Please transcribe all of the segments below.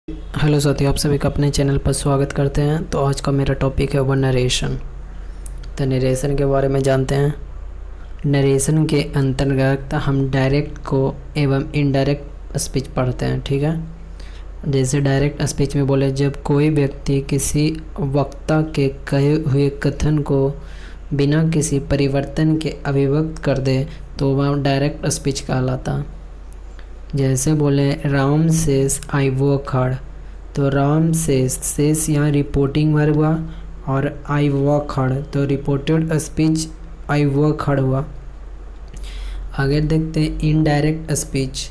Hello साथियों, आप सभी का अपने चैनल पर स्वागत करते हैं। तो आज का मेरा टॉपिक है वो नरेशन। तो नरेशन के बारे में जानते हैं। नरेशन के अंतर्गत हम डायरेक्ट को एवं इनडायरेक्ट स्पीच पढ़ते हैं। ठीक है, जैसे डायरेक्ट स्पीच में बोले, जब कोई व्यक्ति किसी वक्ता के कहे हुए कथन को बिना किसी परिवर्तन के अभिव्यक्त कर दे तो वह डायरेक्ट स्पीच कहलाता। जैसे बोले राम सेस आई वर्क हार्ड, तो राम सेस यहाँ रिपोर्टिंग वर्ब हुआ और आई वर्क हार्ड तो reported speech I work hard हुआ। आगे देखते हैं इनडायरेक्ट स्पीच।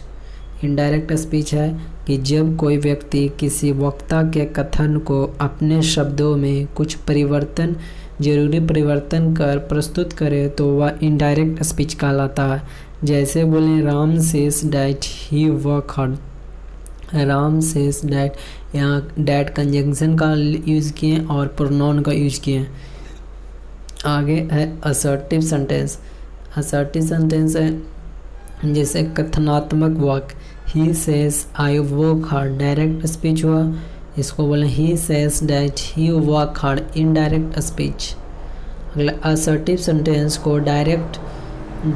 इनडायरेक्ट स्पीच है कि जब कोई व्यक्ति किसी वक्ता के कथन को अपने शब्दों में कुछ जरूरी परिवर्तन कर प्रस्तुत करे तो वह इनडायरेक्ट स्पीच कहलाता है। जैसे बोले Ram says that he work hard, Ram says that, यहाँ डैट कंजंक्शन का यूज़ किए और प्रोनाउन का यूज़ किए। आगे है असर्टिव सेंटेंस। असर्टिव सेंटेंस है जैसे कथनात्मक वाक्य, ही सेस आई वर्क हार्ड, डायरेक्ट स्पीच हुआ। इसको बोले ही cess that he work hard, indirect speech. अगला असर्टिव सेंटेंस को डायरेक्ट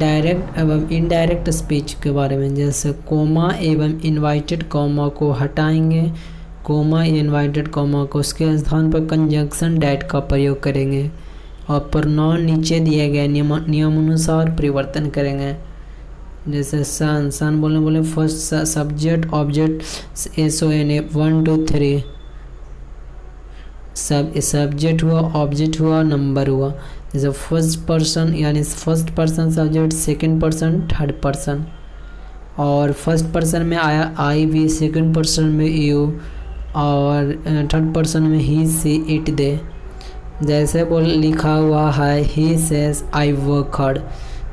एवं इनडायरेक्ट स्पीच के बारे में, जैसे कोमा एवं इनवाइटेड कॉमा को हटाएंगे, कोमा या इनवाइटेड कॉमा को उसके स्थान पर कंजंक्शन डैट का प्रयोग करेंगे और प्रोनाउन नीचे दिए गए नियमानुसार परिवर्तन करेंगे। जैसे सन बोले first subject object SON 1 2 3, subject हुआ, ऑब्जेक्ट हुआ, नंबर हुआ। जैसे फर्स्ट पर्सन यानी first person subject, second person third person, और फर्स्ट पर्सन में आया आई वी, सेकंड पर्सन में यू, और थर्ड पर्सन में ही सी इट दे। जैसे लिखा हुआ है he says I work hard,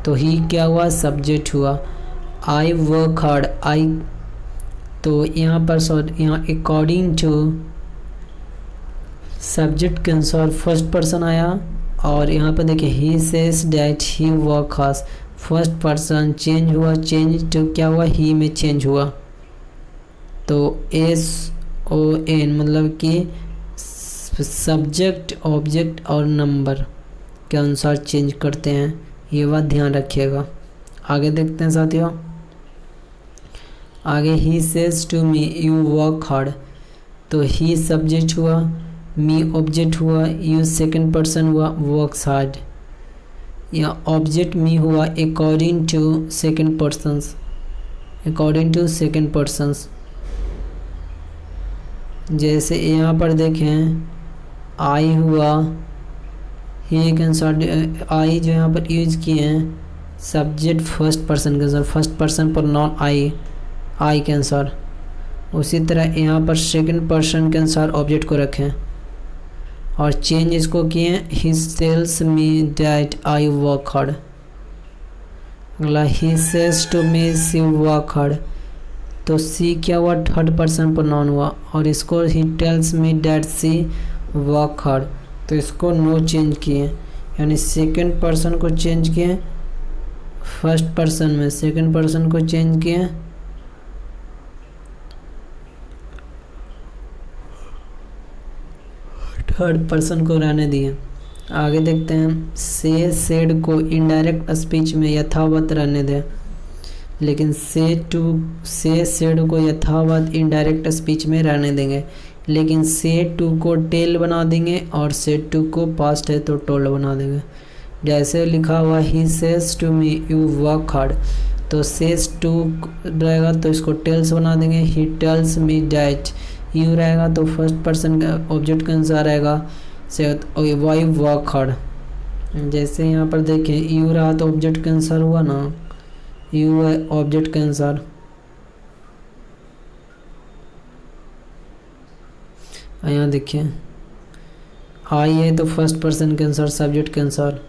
तो ही क्या हुआ, सब्जेक्ट हुआ। आई वर्क हार्ड, आई, तो यहाँ पर यहाँ अकॉर्डिंग टू सब्जेक्ट के अनुसार फर्स्ट पर्सन आया, और यहाँ पर देखिए he says that he work hard, first person change हुआ, चेंज तो क्या हुआ, ही में चेंज हुआ। तो SON मतलब कि सब्जेक्ट ऑब्जेक्ट और नंबर के अनुसार चेंज करते हैं, ये बात ध्यान रखिएगा। आगे देखते हैं साथियों। आगे he says to me you work hard, तो ही सब्जेक्ट हुआ, मी ऑब्जेक्ट हुआ, यू सेकंड पर्सन हुआ, वर्क्स हार्ड। या ऑब्जेक्ट मी हुआ according to second persons, according to second persons. जैसे यहाँ पर देखें आई हुआ, ही के अनुसार आई जो यहाँ पर यूज किए हैं सब्जेक्ट फर्स्ट पर्सन के अनुसार, फर्स्ट पर्सन पर नॉन आई के अनुसार। उसी तरह यहाँ पर सेकंड पर्सन के अनुसार ऑब्जेक्ट को रखें और चेंज इसको किए he tells me that I work hard. अगला he says to me see work hard, तो सी क्या हुआ, थर्ड पर्सन प्रोनाउन हुआ, और इसको he tells me that she work hard, तो इसको नो चेंज किए, यानी सेकंड पर्सन को चेंज किए फर्स्ट पर्सन में, सेकंड पर्सन को चेंज किए थर्ड पर्सन को रहने दिए। आगे देखते हैं से सेड को इनडायरेक्ट स्पीच में यथावत रहने दें, लेकिन से सेड को यथावत इनडायरेक्ट स्पीच में रहने देंगे, लेकिन से टू को टेल बना देंगे और से टू को पास्ट है तो टोल्ड बना देंगे। जैसे लिखा हुआ he says to me you work hard, तो सेज टू रहेगा तो इसको टेल्स बना देंगे, he tells me that, you रहेगा तो फर्स्ट पर्सन का ऑब्जेक्ट के अनुसार रहेगा से वाई वर्क हार्ड। जैसे यहाँ पर देखें यू रहा तो ऑब्जेक्ट के अनुसार हुआ ना, यू है ऑब्जेक्ट के अनुसार। यहाँ देखिए आई है तो फर्स्ट पर्सन के अनुसार, सब्जेक्ट के अनुसार।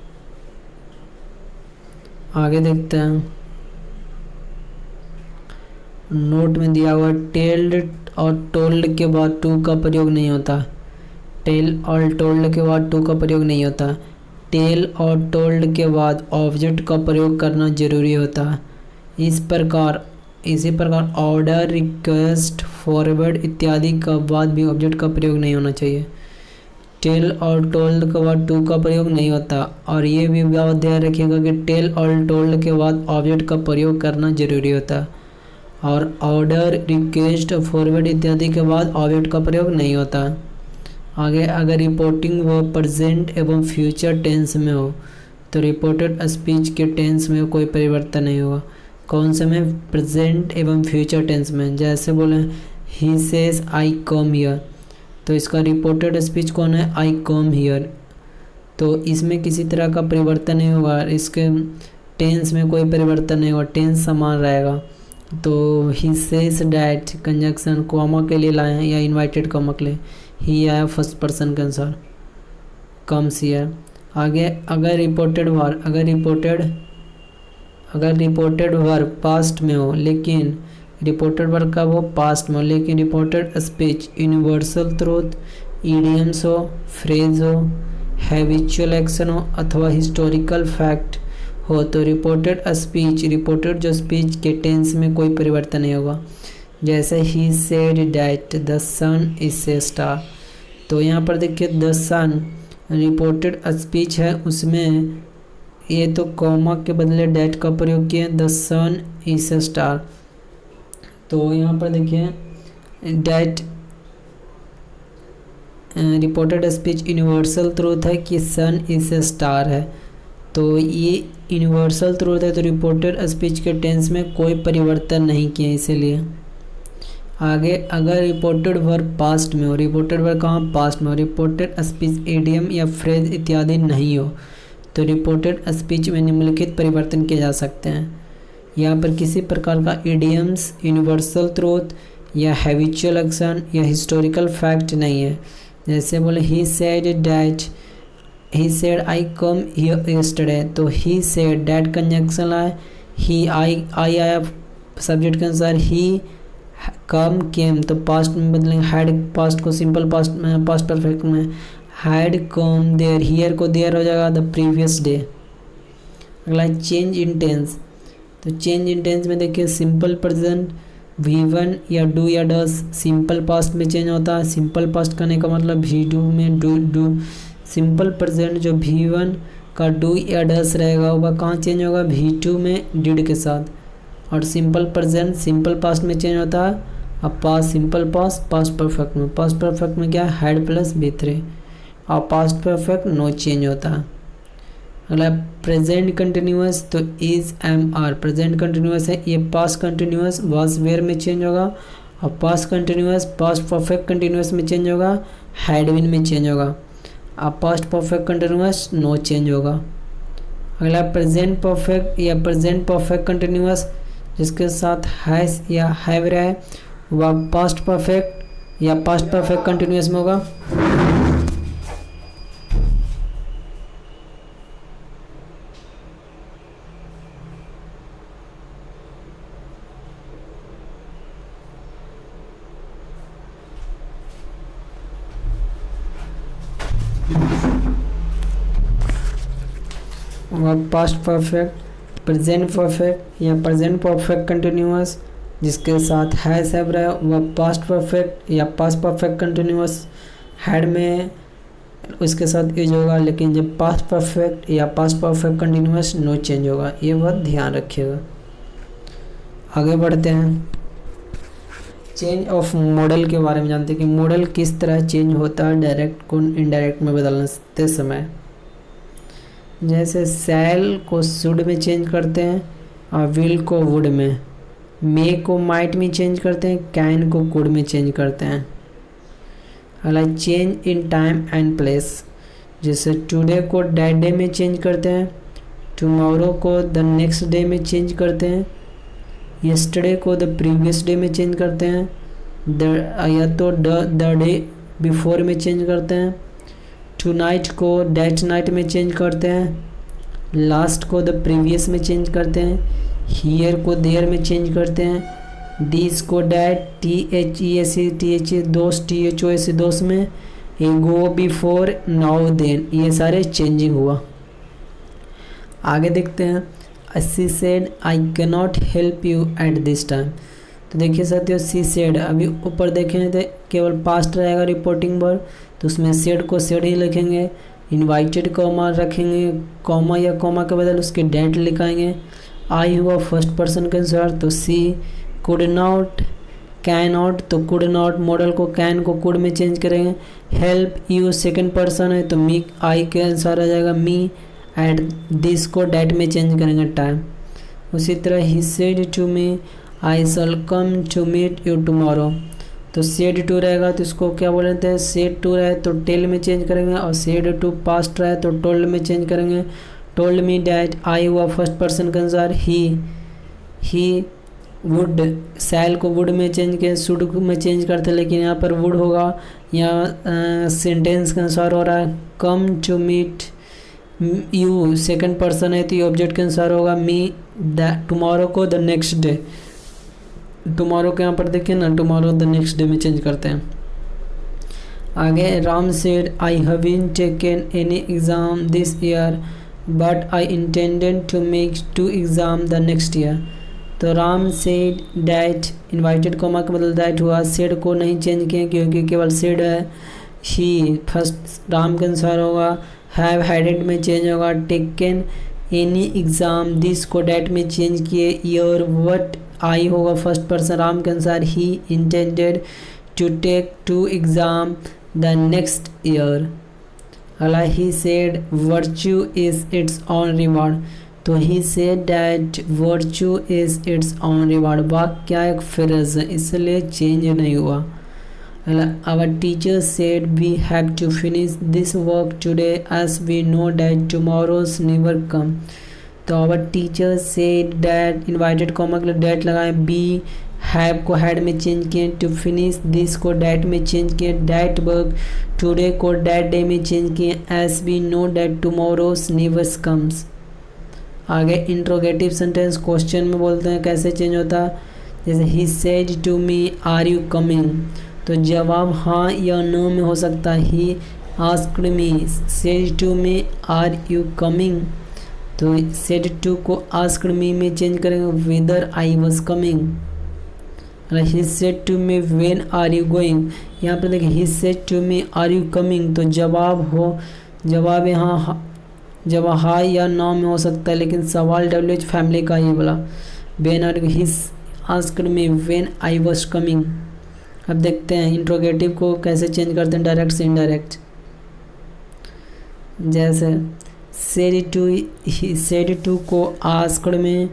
आगे देखते हैं नोट में दिया हुआ टेल्ड और टोल्ड के बाद टू का प्रयोग नहीं होता, टेल और टोल्ड के बाद टू का प्रयोग नहीं होता, टेल और टोल्ड के बाद ऑब्जेक्ट का प्रयोग करना जरूरी होता है। इस प्रकार इसी प्रकार ऑर्डर, रिक्वेस्ट, फॉरवर्ड इत्यादि का बाद भी ऑब्जेक्ट का प्रयोग नहीं होना चाहिए। टेल और टोल्ड के बाद टू का प्रयोग नहीं होता। और ये भी बात ध्यान रखिएगा कि टेल और टोल्ड के बाद ऑब्जेक्ट का प्रयोग करना जरूरी होता है। और ऑर्डर, रिक्वेस्ट, फॉरवर्ड इत्यादि के बाद ऑब्जेक्ट का प्रयोग नहीं होता। आगे अगर रिपोर्टिंग वो प्रेजेंट एवं फ्यूचर टेंस में हो तो रिपोर्टेड स्पीच के टेंस में कोई परिवर्तन नहीं होगा। कौन से में? प्रेजेंट एवं फ्यूचर टेंस में। जैसे बोले he says I come here, तो इसका रिपोर्टेड स्पीच कौन है? आई कम हियर। तो इसमें किसी तरह का परिवर्तन नहीं होगा, इसके टेंस में कोई परिवर्तन नहीं होगा, टेंस समान रहेगा। तो he says that conjunction comma के लिए लाए हैं या इन्वाइटेड कॉमा के लिए, ही आया फर्स्ट पर्सन के अनुसार, कम्स हियर। आगे अगर रिपोर्टेड वर्ब पास्ट में हो, लेकिन रिपोर्टेड वर्ब कब हो? पास्ट में हो। लेकिन reported speech universal truth, idioms हो, फ्रेज हो, हैबिचुअल एक्शन हो अथवा हिस्टोरिकल फैक्ट हो तो रिपोर्टेड जो स्पीच के टेंस में कोई परिवर्तन नहीं होगा। जैसे he said that the sun is a star, तो यहाँ पर देखिए द सन रिपोर्टेड स्पीच है, उसमें ये तो कॉमा के बदले डैट का प्रयोग किया, the sun is a star. तो यहाँ पर देखिए that reported speech universal truth है कि सन इज ए स्टार है, तो ये यूनिवर्सल ट्रूथ है, तो रिपोर्टेड स्पीच के टेंस में कोई परिवर्तन नहीं किया इसीलिए। आगे अगर रिपोर्टेड वर्ब पास्ट में हो, रिपोर्टेड वर्ब कहाँ? पास्ट में हो। रिपोर्टेड स्पीच इडियम या फ्रेज इत्यादि नहीं हो तो रिपोर्टेड स्पीच में निम्नलिखित परिवर्तन किए जा सकते हैं। यहाँ पर किसी प्रकार का इडियम्स, यूनिवर्सल ट्रूथ या हैबिचुअल एक्शन या हिस्टोरिकल फैक्ट नहीं है। जैसे बोले ही said I come here yesterday, तो ही सेड डैट कंजंक्शन आए, ही आई आया सब्जेक्ट के अनुसार, ही कम केम तो पास्ट में बदलेंगे, हैड पास्ट को सिंपल पास्ट में, पास्ट परफेक्ट में हैड कम देयर, हियर को देयर हो जाएगा द प्रीवियस डे। अगला चेंज इन टेंस, तो चेंज इन टेंस में देखिए सिंपल प्रेजेंट V1 या डू या डस सिंपल पास्ट में चेंज होता है। सिंपल पास्ट करने का मतलब V2 में डू। सिंपल प्रेजेंट जो V1 का डू या डस रहेगा वह कहाँ चेंज होगा? V2 में डिड के साथ। और सिंपल प्रेजेंट सिंपल पास्ट में चेंज होता है, अब past simple past past perfect में। पास्ट परफेक्ट में क्या है? Had plus V3। और पास्ट परफेक्ट नो चेंज होता है। अगला प्रेजेंट कंटिन्यूअस, तो is am are present continuous है, ये पास्ट कंटिन्यूअस वाज वेयर में चेंज होगा। और past continuous past perfect continuous में चेंज होगा, हैड बीन में चेंज होगा। अब past perfect continuous no change होगा। अगला प्रेजेंट परफेक्ट या प्रेजेंट परफेक्ट कंटिन्यूअस जिसके साथ हैज या हैव रहा है वह पास्ट परफेक्ट या पास्ट परफेक्ट कंटिन्यूअस में होगा। वह पास्ट परफेक्ट, प्रेजेंट परफेक्ट या प्रेजेंट परफेक्ट कंटिन्यूअस जिसके साथ हैज हैव रहा है वह पास्ट परफेक्ट या पास्ट परफेक्ट कंटिन्यूअस हैड में उसके साथ यूज होगा। लेकिन जब पास्ट परफेक्ट या past perfect continuous no change होगा, ये बात ध्यान रखिएगा। आगे बढ़ते हैं, चेंज ऑफ मॉडल के बारे में जानते हैं कि मॉडल किस तरह चेंज होता है डायरेक्ट को इनडायरेक्ट में बदलते समय। जैसे सैल को शुड में चेंज करते हैं और विल को वुड में, मे को माइट में चेंज करते हैं, कैन को कुड में चेंज करते हैं। अगला change in time and place, जैसे टुडे को डैट डे में चेंज करते हैं, टुमारो को द नेक्स्ट डे में चेंज करते हैं, यस्टरडे को द प्रीवियस डे में चेंज करते हैं, या तो द डे बिफोर में चेंज करते हैं, टुनाइट को डैट नाइट में चेंज करते हैं, लास्ट को द प्रीवियस में चेंज करते हैं, हियर को देयर में चेंज करते हैं, दिस को डैट THES दोस्त THOS दोस्त में, गो बिफोर नाउ देन, ये सारे चेंजिंग हुआ। आगे देखते हैं, she said I can not help you at this time. तो देखिए साथियों, शी सेड, अभी ऊपर देखें तो केवल पास्ट रहेगा रिपोर्टिंग वर्ब, तो उसमें सेड को सेड ही लिखेंगे। इनवाइटेड कॉमा रखेंगे, कॉमा या कॉमा के बदल उसके डेट लिखाएंगे। आई हुआ फर्स्ट पर्सन के अनुसार, तो see. Could not, can not, तो कुड नॉट मॉडल को कैन को कुड में चेंज करेंगे। हेल्प यू सेकंड पर्सन है, तो मी आई के अनुसार आ जाएगा मी। एट दिस को डेट में चेंज करेंगे टाइम। उसी तरह he said to me I shall come to meet you tomorrow, तो सेड टू रहेगा तो इसको क्या बोल रहे थे, सेड टू रहे तो टेल में चेंज करेंगे, और सेड टू पास्ट रहे तो टोल्ड में चेंज करेंगे। टोल्ड मी डैट, आई हुआ फर्स्ट पर्सन के अनुसार, ही वुड, सैल को वुड में चेंज किया, शुड में चेंज करते, लेकिन यहाँ पर वुड होगा, यहाँ सेंटेंस के अनुसार हो रहा है। Come to meet you second person है तो ये ऑब्जेक्ट के अनुसार होगा। मी टुमारो को द नेक्स्ट डे, टुमारो के यहाँ पर देखिए ना, टुमारो द नेक्स्ट डे में चेंज करते हैं। आगे Ram said I haven't taken any exam this year but I intended to make 2 exam the next year. तो Ram said that, inverted comma के बदल डैट हुआ, सेड को नहीं चेंज किए क्योंकि केवल सेड है। ही फर्स्ट राम के अनुसार होगा। हैव हैडेड में चेंज होगा। टेकन एनी एग्ज़ाम दिस को डैट में चेंज किए। ईयर वट, आई होगा फर्स्ट पर्सन राम के अनुसार। He intended to take 2 exam the next year. अला he said virtue is its own reward, तो he said that virtue is its own reward. वाक्य क्या एक फ्रेज है इसलिए चेंज नहीं हुआ। Our teacher said we have to finish this work today as we know that tomorrow's never come। तो our teacher said that, invited comma के लिए डेट लगाएं। बी हैव को हैड में चेंज किए, टू फिनिश दिस को that में change किए, डैट वर्क टुडे को डैट डे में चेंज किए, as we know that tomorrows never comes. आगे इंट्रोगेटिव सेंटेंस क्वेश्चन में बोलते हैं कैसे चेंज होता है, जैसे he said to me are you coming, तो जवाब हाँ या नो में हो सकता है। He asked me said to me are you coming, तो सेड टू को आस्क्ड मी में चेंज करेंगे, whether I was coming. He said to me when are you going, यहाँ पर देखिए he said to me are you coming, तो जवाब यहाँ जवाब हाँ या नो में हो सकता है, लेकिन सवाल WH फैमिली का ही बोला। When are he asked me when I was coming. अब देखते हैं इंट्रोगेटिव को कैसे चेंज करते हैं डायरेक्ट से इनडायरेक्ट। जैसे सेड टू को आस्क्ड में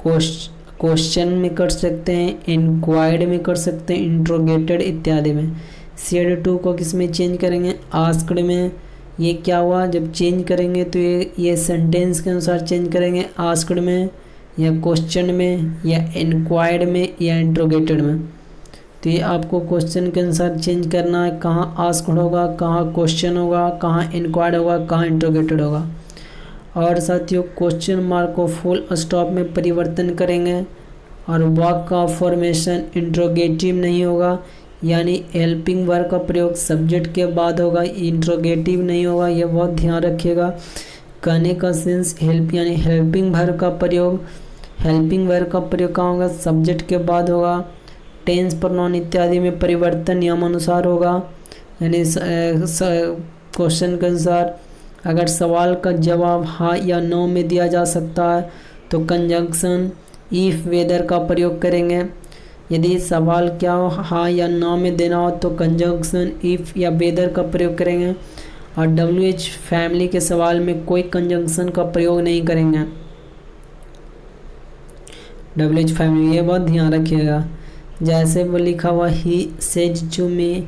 क्वेश्चन में कर सकते हैं, इंक्वायर्ड में कर सकते हैं, इंट्रोगेटेड इत्यादि में। सेड टू को किस में चेंज करेंगे, आस्क्ड में। ये क्या हुआ, जब चेंज करेंगे तो ये सेंटेंस के अनुसार चेंज करेंगे, आस्क्ड में या क्वेश्चन में या इंक्वायर्ड में या इंट्रोगेटेड में। तो ये आपको क्वेश्चन के अनुसार चेंज करना है, कहाँ आस्क्ड होगा, कहाँ क्वेश्चन होगा, कहाँ इंक्वायर्ड होगा, कहाँ इंट्रोगेटेड होगा। और साथियों क्वेश्चन मार्क को फुल स्टॉप में परिवर्तन करेंगे और वाक्य का फॉर्मेशन इंट्रोगेटिव नहीं होगा, यानी हेल्पिंग वर्ब का प्रयोग सब्जेक्ट के बाद होगा, इंट्रोगेटिव नहीं होगा, यह बहुत ध्यान रखिएगा। कहने का सेंस हेल्प यानी हेल्पिंग वर्ब का प्रयोग कहाँ होगा, सब्जेक्ट के बाद होगा। टेंस प्रोनाउन इत्यादि में परिवर्तन नियमानुसार होगा, यानी क्वेश्चन के अनुसार। अगर सवाल का जवाब हाँ या नो में दिया जा सकता है तो कंजंक्शन इफ़ वेदर का प्रयोग करेंगे। यदि सवाल क्या हो हाँ या नो में देना हो तो कंजंक्शन इफ़ या वेदर का प्रयोग करेंगे। और WH फैमिली के सवाल में कोई कंजंक्शन का प्रयोग नहीं करेंगे। WH फैमिली ये बहुत ध्यान रखिएगा। जैसे वो लिखा हुआ he said to me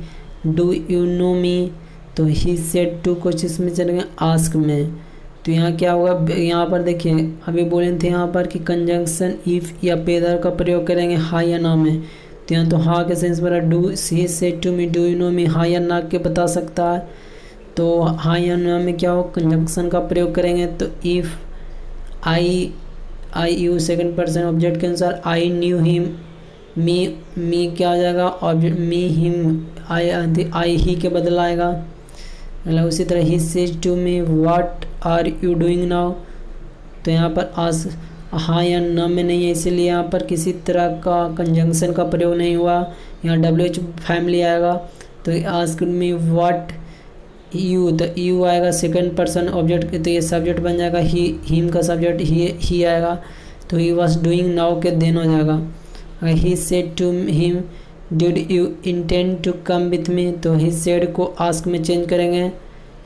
do you know me, तो ही सेड टू कुछ इसमें चलेंगे आस्क में। तो यहाँ क्या होगा, यहाँ पर देखिए अभी बोले थे यहाँ पर कि कंजंक्शन इफ़ या वेदर का प्रयोग करेंगे हाँ या ना में। तो यहाँ तो हाँ के सेंस में do he said to me do you know me, हाँ या ना के बता सकता है। तो हाँ या ना में क्या हो, कंजंक्शन का प्रयोग करेंगे। तो if I you second person object के अनुसार, आई न्यू हिम, मी क्या आ जाएगा ऑब्जेक्ट, मी हिम आई ही के बदल आएगा। मतलब उसी तरह he says to me what are you doing now, तो यहाँ पर आस्क हाँ या न में नहीं है, इसीलिए यहाँ पर किसी तरह का कंजंक्शन का प्रयोग नहीं हुआ। यहाँ WH फैमिली आएगा तो आस्क मी व्हाट यू, तो यू आएगा सेकंड पर्सन ऑब्जेक्ट, तो ये सब्जेक्ट बन जाएगा। ही, हिम का सब्जेक्ट ही आएगा, तो ही वॉज डूइंग नाउ के देन हो जाएगा। He said to him did you intend to come with me, तो ही सेड को आस्क में चेंज करेंगे।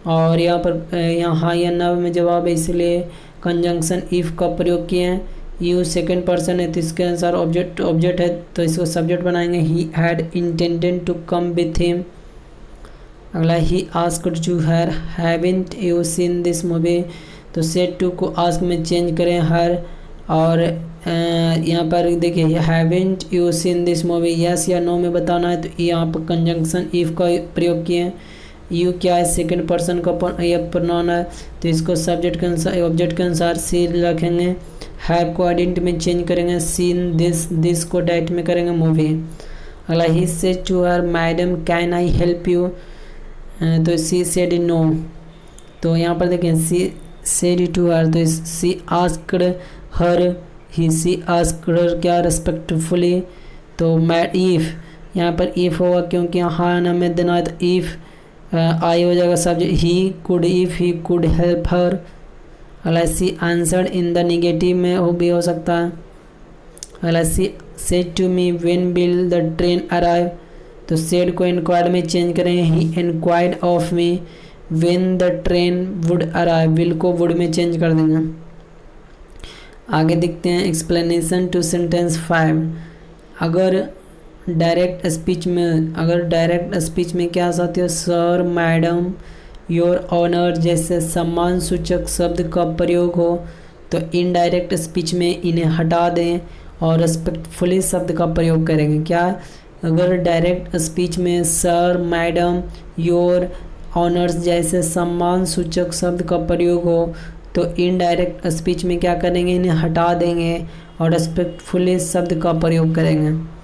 और यहाँ पर यहाँ हाँ या ना में जवाब है, इसलिए कंजंक्शन इफ़ का प्रयोग किए हैं। यू सेकंड पर्सन है तो इसके अनुसार ऑब्जेक्ट है तो इसको सब्जेक्ट बनाएंगे। He had intended to come with him. अगला he asked to her haven't you seen this movie, तो सेड टू को आस्क में चेंज करें हर। और यहाँ पर देखिए haven't you seen this movie, yes या नो में बताना है, तो यहाँ पर कंजंक्शन इफ़ का प्रयोग किए हैं। यू क्या है सेकंड पर्सन का यह प्रोनाउन है तो इसको सब्जेक्ट के अनुसार ऑब्जेक्ट के अनुसार सी रखेंगे। हैव को आइडेंटिटी में चेंज करेंगे। सीन दिस को डाइट में करेंगे मूवी। अगला he said to her madam can I help you, तो सी सेड नो, तो यहाँ पर देखें सी सेड टू हर, तो सी आस्क्ड हर, ही सी आस्क्ड हर क्या रेस्पेक्टफुली, तो मैड इफ़, यहाँ पर इफ़ होगा क्योंकि हाँ ना में देना है, तो इफ़ आई हो जाएगा subject. He could if he could help her. अगला she answered in the negative में वो भी हो सकता है। अगला she said to me when will the train arrive, तो सेड को इंक्वायर्ड में चेंज करेंगे। He inquired of me when the train would arrive, will को वुड में चेंज कर देंगे। आगे देखते हैं एक्सप्लेनेशन टू सेंटेंस 5। अगर डायरेक्ट स्पीच में क्या आती है, सर मैडम योर ऑनर जैसे सम्मान सूचक शब्द का प्रयोग हो तो इनडायरेक्ट स्पीच में इन्हें हटा दें और रेस्पेक्टफुली शब्द का प्रयोग करेंगे। क्या अगर डायरेक्ट स्पीच में सर मैडम योर ऑनर्स जैसे सम्मान सूचक शब्द का प्रयोग हो तो इनडायरेक्ट स्पीच में क्या करेंगे, इन्हें हटा देंगे और रेस्पेक्टफुली शब्द का प्रयोग करेंगे।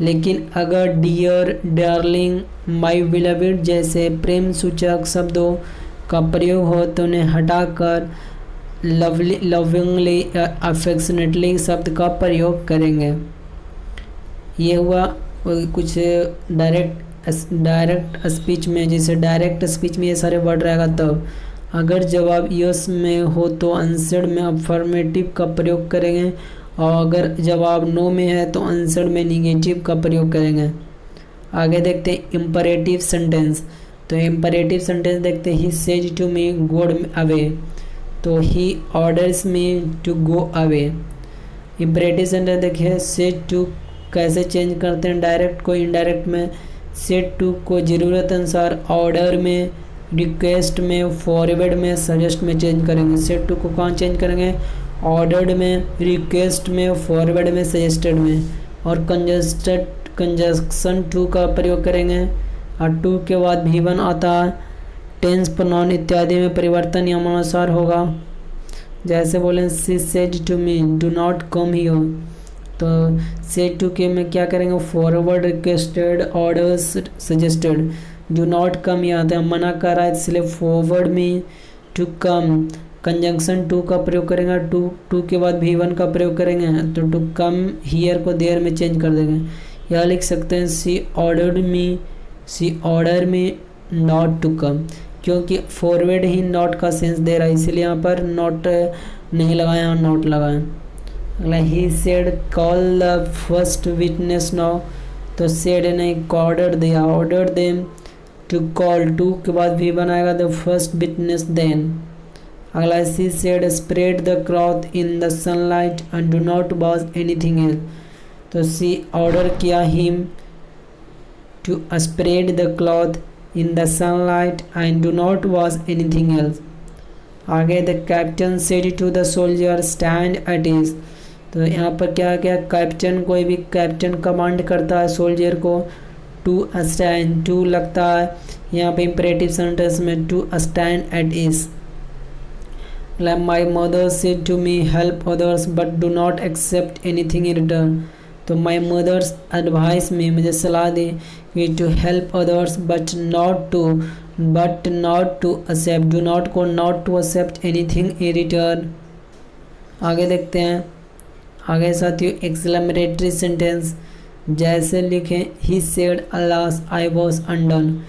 लेकिन अगर डियर डार्लिंग माई बिलवेड जैसे प्रेम सूचक शब्दों का प्रयोग हो तो उन्हें हटाकर लवली लविंगली अफेक्शनेटली शब्द का प्रयोग करेंगे। ये हुआ कुछ डायरेक्ट स्पीच में, जैसे डायरेक्ट स्पीच में ये सारे वर्ड रहेगा। तब अगर जवाब यस में हो तो आंसर में अफर्मेटिव का प्रयोग करेंगे और अगर जवाब नो में है तो आंसर में निगेटिव का प्रयोग करेंगे। आगे देखते हैं इम्परेटिव सेंटेंस। तो इम्परेटिव सेंटेंस देखते हैं he says to me go away, तो he orders me to go away. Imperative sentence देखिए सेज टू कैसे चेंज करते हैं डायरेक्ट को इनडायरेक्ट में। सेड टू को ज़रूरत अनुसार ऑर्डर में, रिक्वेस्ट में, फॉरवर्ड में, सजेस्ट में चेंज करेंगे। सेड टू को कहाँ चेंज करेंगे, ऑर्डर्ड में, रिक्वेस्ट में, फॉरवर्ड में, सजेस्टेड में। और कंजंक्शन टू का प्रयोग करेंगे और टू के बाद V1 आता है। टेंस प्रोनाउन इत्यादि में परिवर्तन नियमानुसार होगा। जैसे बोलें she said to me do not come here, तो सेड टू के में क्या करेंगे, forward, requested, orders, suggested. Do not come यहाँ आता है मना कर रहा है इसलिए फॉरवर्ड में टू कम। कंजंक्शन टू का प्रयोग करेंगे, टू के बाद V1 का प्रयोग करेंगे तो टू कम हियर को देयर में चेंज कर देंगे। या लिख सकते हैं she order me not to come, क्योंकि फॉरवर्ड ही नॉट का सेंस दे रहा है इसलिए यहाँ पर नॉट नहीं लगाया और नॉट लगाएं। अगला he said call the first witness now, तो सेड ने ऑर्डर दिया, order them to call. To के बाद V1 आएगा द फर्स्ट विटनेस देन। अगला she said spread the cloth in the sunlight and do not wash anything else, तो she order किया him to spread the cloth in the sunlight and do not wash anything else. आगे the captain said to the soldier stand at ease, तो यहाँ पर क्या क्या captain, कोई भी कैप्टन कमांड करता है सोल्जर को टू स्टैंड, टू लगता है यहाँ पे इम्परेटिव सेंटेंस में to stand at ease. My mother said to me help others but do not accept anything in return, तो माई मदर्स एडवाइस में मुझे सलाह दी कि to help others but not to accept, do not को not to accept anything in return. आगे देखते हैं। आगे साथियों एक्सक्लेमेटरी सेंटेंस जैसे लिखें he said alas I was undone,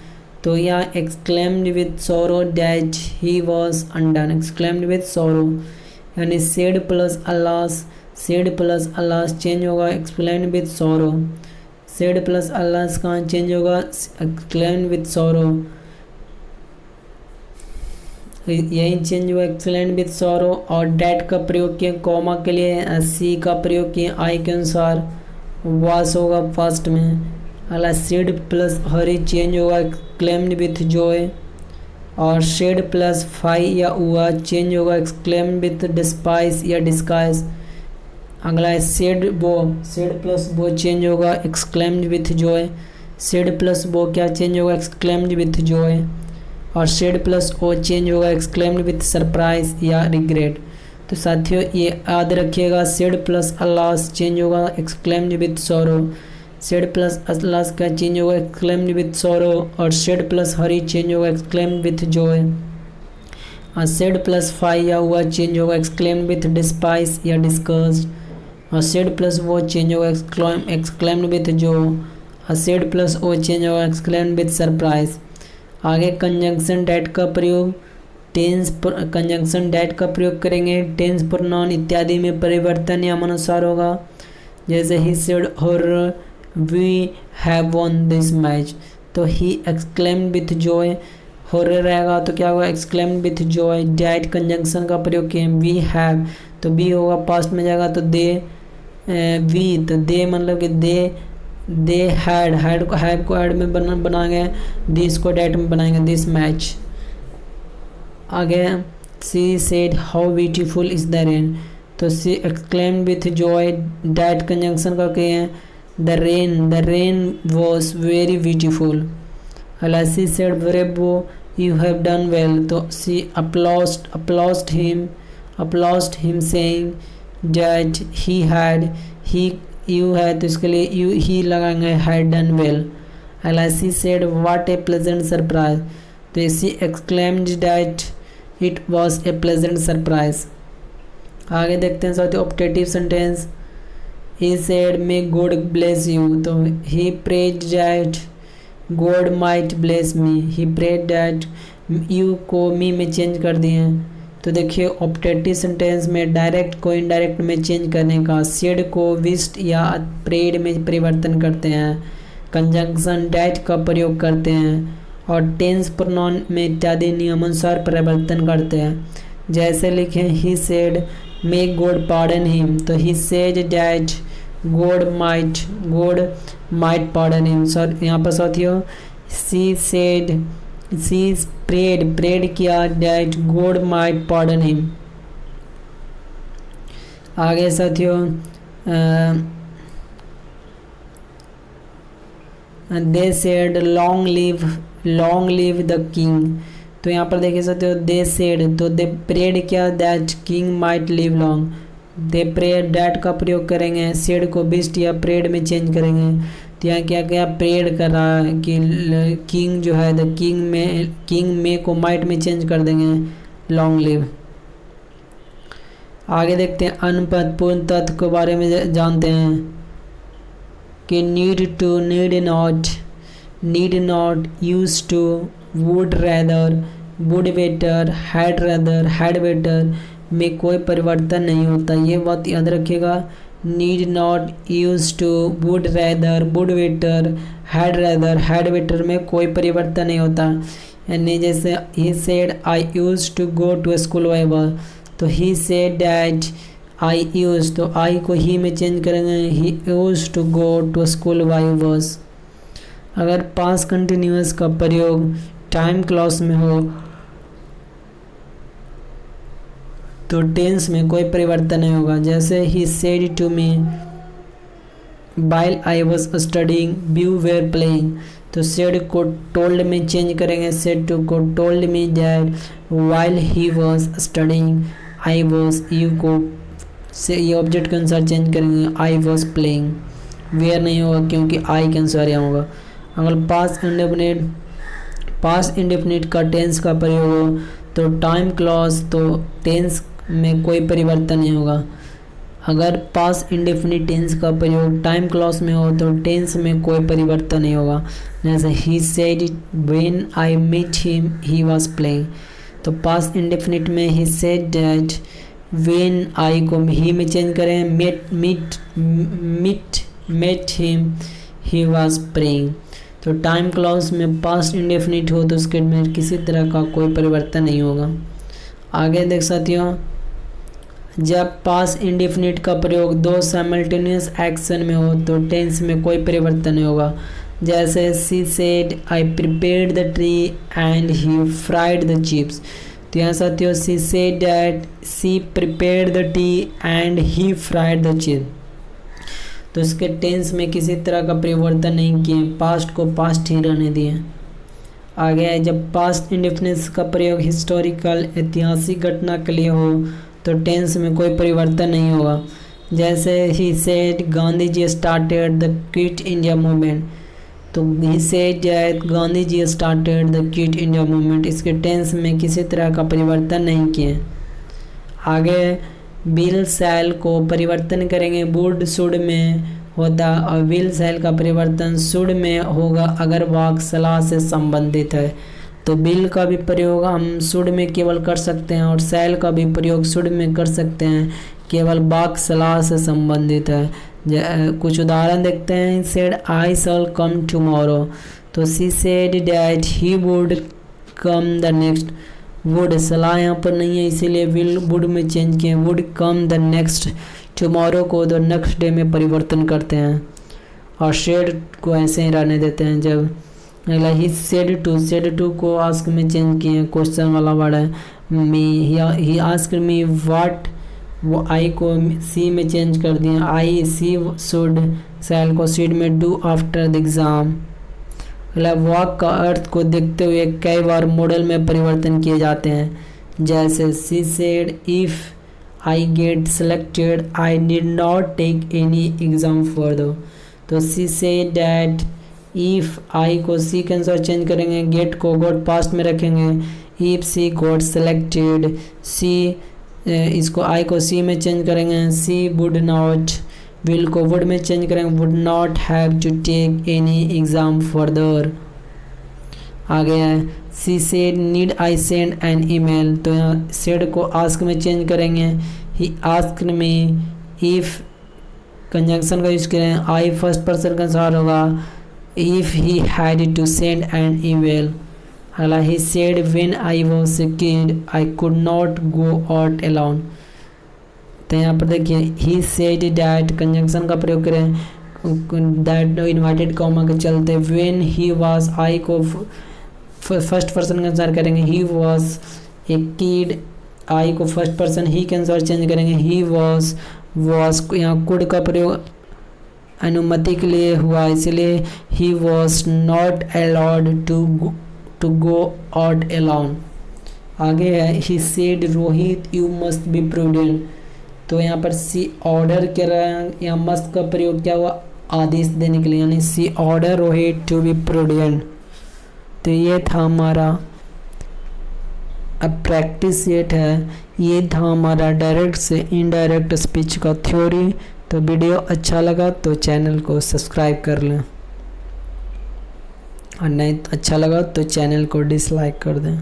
तो यहाँ एक्सक्लेम्ड विथ सोरो that he was undone, exclaimed with सोरो, यानी सेड प्लस अलास चेंज होगा एक्सक्लेम्ड विथ सोरो, सेड प्लस अलास कहाँ चेंज होगा एक्सक्लेम्ड विथ सोरो, यही चेंज हुआ एक्सक्लेम्ड विथ सोरो। और डैट का प्रयोग किए कॉमा के लिए, सी का प्रयोग किए आई के अनुसार, वास होगा फर्स्ट में, अला सेड प्लस हरी चेंज होगा एक्सक्लेम्ड विथ जॉय, और शेड प्लस फाई या हुआ चेंज होगा एक्सक्लेम्ड विथ डिस्पाइस या डिस्गाइज। अगला है सेड प्लस बो चेंज होगा exclaimed with Joy, said plus बो क्या चेंज होगा एक्सक्लेम्ड विथ जॉय, और शेड प्लस ओ चेंज होगा एक्सक्लेम्ड विथ सरप्राइज या रिग्रेट। तो साथियों ये याद रखिएगा, सेड प्लस अलास चेंज होगा एक्सक्लेम्ड विथ सोरो, सेड प्लस अलास का चेंज होगा एक्सक्लेम्ड विथ सोरो, और शेड प्लस हरी चेंज होगा एक्सक्लेम्ड विथ जॉय, और सेड प्लस फाई या हुआ चेंज होगा एक्सक्लेम्ड विथ डिस्पाइस या डिस्कस्ड, और सेड प्लस वो चेंज होगा एक्सक्लेम्ड विथ जो, और सेड प्लस ओ चेंज होगा एक्सक्लेम्ड विथ सरप्राइज। आगे कंजंक्शन डैट का प्रयोग, कंजंक्शन डैट का प्रयोग करेंगे टेंस प्रोनाउन इत्यादि में परिवर्तन नियमानुसार होगा। जैसे ही सेड और we have won this match, तो ही एक्सक्लेम्ड विथ जॉय, और रहेगा तो क्या होगा exclaimed with joy. That conjunction का प्रयोग किए वी हैव, तो बी होगा पास्ट में जाएगा तो दे, वी तो दे मतलब कि दे हैड को हैड में बनाएंगे, दिस को डैट में बनाएंगे दिस मैच। आगे she said how beautiful is the rain, तो she exclaimed with joy, that conjunction का कहे हैं the rain was very beautiful. अला she said bravo you have done well, तो she applauded him saying that he had, he you है तो इसके लिए यू ही लगाएंगे had done well. Alas she said what a pleasant surprise, तो she exclaimed that it was a pleasant surprise. आगे देखते हैं साथियों optative sentence, he said may God bless you, तो he prayed that God might bless me, he prayed that you को me में change कर दिए। तो देखिए ऑप्टेटिव सेंटेंस में डायरेक्ट को इनडायरेक्ट में चेंज करने का, सेड को विश्ड या प्रेड में परिवर्तन करते हैं, कंजंक्शन डैट का प्रयोग करते हैं, और टेंस प्रोनाउन में इत्यादि नियमानुसार परिवर्तन करते हैं। जैसे लिखें he said may God pardon him, तो he said that God might pardon him. Sir यहाँ पर साथियों सी प्रेड किया that God might pardon him. आगे साथियों they said long live the king, तो यहाँ पर देखिए साथियों दे सेड, तो दे प्रेड किया that king might live long, they prayed that का प्रयोग करेंगे, सेड को बिस्ट या प्रेड में चेंज करेंगे। तो यहाँ क्या प्रेड कर रहा है कि किंग जो है द किंग में को माइट में चेंज कर देंगे लॉन्ग लिव। आगे देखते हैं अनपदपूर्ण तत्व के बारे में जानते हैं कि need to, need not, use to, would rather, would better, had better में कोई परिवर्तन नहीं होता। ये बात याद रखिएगा, need not, use to, would rather, would better, had better में कोई परिवर्तन नहीं होता। यानी जैसे he said I use to go to school when I was, तो he said that I use, तो आई को ही में चेंज करेंगे, he use to go to school when I was. अगर पास्ट कंटिन्यूअस का प्रयोग टाइम क्लॉज में हो तो टेंस में कोई परिवर्तन नहीं होगा। जैसे he said to me while I was studying you were playing, तो सेड को टोल्ड में चेंज करेंगे, सेड टू को told me that while he was studying I was, you को से ये ऑब्जेक्ट के अनुसार चेंज करेंगे, आई वाज प्लेइंग, वेयर नहीं होगा क्योंकि आई के अनुसार यहाँ होगा। अगर पास्ट इंडेफिनिट का टेंस का प्रयोग हो तो टाइम क्लॉज, तो टेंस में कोई परिवर्तन नहीं होगा। अगर पास्ट इंडेफिनिट टेंस का प्रयोग टाइम क्लॉज में हो तो टेंस में कोई परिवर्तन नहीं होगा। जैसे he said when I met him he was playing, तो पास्ट इंडेफिनिट में he said that, when I को ही में चेंज करें, met him he was playing. तो टाइम क्लॉज में पास्ट इंडेफिनिट हो तो उसके में किसी तरह का कोई परिवर्तन नहीं होगा। आगे देख सकते हो, जब पास्ट इंडेफिनिट का प्रयोग दो साइमल्टेनियस एक्शन में हो तो टेंस में कोई परिवर्तन नहीं होगा। जैसे she said I prepared the tree and he fried the chips, तो यहाँ साथियों she said that she prepared the tea and he fried the chips, तो इसके टेंस में किसी तरह का परिवर्तन नहीं किए, पास्ट को पास्ट ही रहने दिए। आगे है, जब पास्ट इंडेफिनिट का प्रयोग हिस्टोरिकल ऐतिहासिक घटना के लिए हो तो टेंस में कोई परिवर्तन नहीं होगा। जैसे he said Gandhi ji started the quit India movement, तो he said that Gandhi ji started the quit India movement, इसके टेंस में किसी तरह का परिवर्तन नहीं किए। आगे विल शैल को परिवर्तन करेंगे वुड शुड में होता, और विल शैल का परिवर्तन शुड में होगा अगर वाक्य सलाह से संबंधित है। तो विल का भी प्रयोग हम शुड में केवल कर सकते हैं और शैल का भी प्रयोग शुड में कर सकते हैं केवल वाक्य सलाह से संबंधित है। कुछ उदाहरण देखते हैं। Said I shall come tomorrow, तो she said that he would come the next, would सलाह यहाँ पर नहीं है इसीलिए विल वुड में चेंज किए, would come the next, tomorrow को द नेक्स्ट डे में परिवर्तन करते हैं और शेड को ऐसे ही रहने देते हैं। जब अगला ही सेड टू को आस्क में चेंज किए, क्वेश्चन वाला वर्ड है मी, ही आस्क मी व्हाट, वो आई को सी में चेंज कर दिए, आई सी शुड, शैल को सीड में डू आफ्टर द एग्ज़ाम। अगला वाक का अर्थ को देखते हुए कई बार मॉडल में परिवर्तन किए जाते हैं। जैसे she said if I get selected I did not take any exam further, तो she said that if I को सी के आंसर चेंज करेंगे, गेट को गॉट पास्ट में रखेंगे, if she got selected, she इसको आई को सी में चेंज करेंगे, सी वुड नॉट, विल को वुड में चेंज करेंगे, would not have to take any exam further. आगे है she said need I send an email, तो यहाँ सेड को आस्क में चेंज करेंगे, ही आस्क्ड मी, इफ़ कंजंक्शन का यूज़ करें, आई फर्स्ट पर्सन का आंसर होगा, if he had to send an email। अगला he said when I was a kid I could not go out alone, तो यहाँ पर देखिए he said that कंजंक्शन का प्रयोग करें, that इन्वर्टेड कॉमा के चलते, when he was I को फर्स्ट पर्सन का आंसर करेंगे, he was a kid, I को फर्स्ट पर्सन he के आंसर चेंज करेंगे, he was यहाँ could का प्रयोग अनुमति के लिए हुआ इसलिए he was not allowed to go out alone. आगे है he said Rohit you must be prudent, तो यहाँ पर सी ऑर्डर कर रहे हैं, यहाँ मस्ट का प्रयोग क्या हुआ आदेश देने के लिए, यानी she order Rohit to be prudent. तो ये था हमारा अब प्रैक्टिस सेट है, ये था हमारा डायरेक्ट से इनडायरेक्ट स्पीच का थ्योरी। तो वीडियो अच्छा लगा तो चैनल को सब्सक्राइब कर लें और नहीं अच्छा लगा तो चैनल को डिसलाइक कर दें।